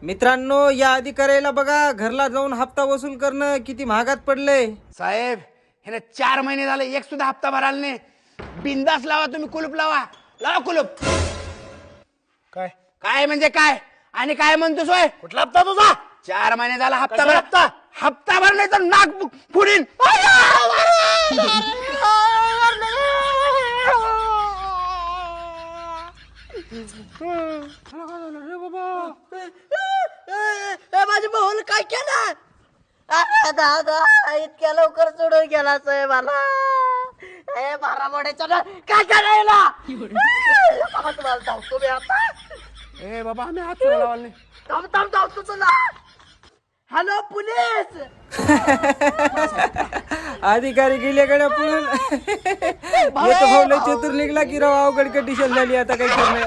मित्रांनो, या अधिकाऱ्याला बघा, घरला जाऊन हप्ता वसूल करणं किती महागात पडलंय. साहेब ह्याने 4 महिने झाले एक सुद्धा हप्ता भरायला नाही. बिंदास लावा तुम्ही, कुलूप लावा, लावा कुलूप. काय काय म्हणजे काय आणि काय म्हणतोस होय? कुठला हप्ता तुझा? 4 महिने झाला हप्ता कसा भर. हप्ता? हप्ता भर नाही तर नाक फुडीन. माझ्या भाऊला काय केलं? दादा इतक्या लवकर सोडून गेला साहेब मला. बारा मोड्याच्या काय करायला तुम्हाला धावतो मी आता. ए बाबा आम्ही हात लावायला नाही. थांब थांब धावतो चला. Hello police. अधिकारी गेल्याकडे पळून. एक भाऊ लय चतुर निघला की राव, अवघड कंडिशन झाली आता काही करणे.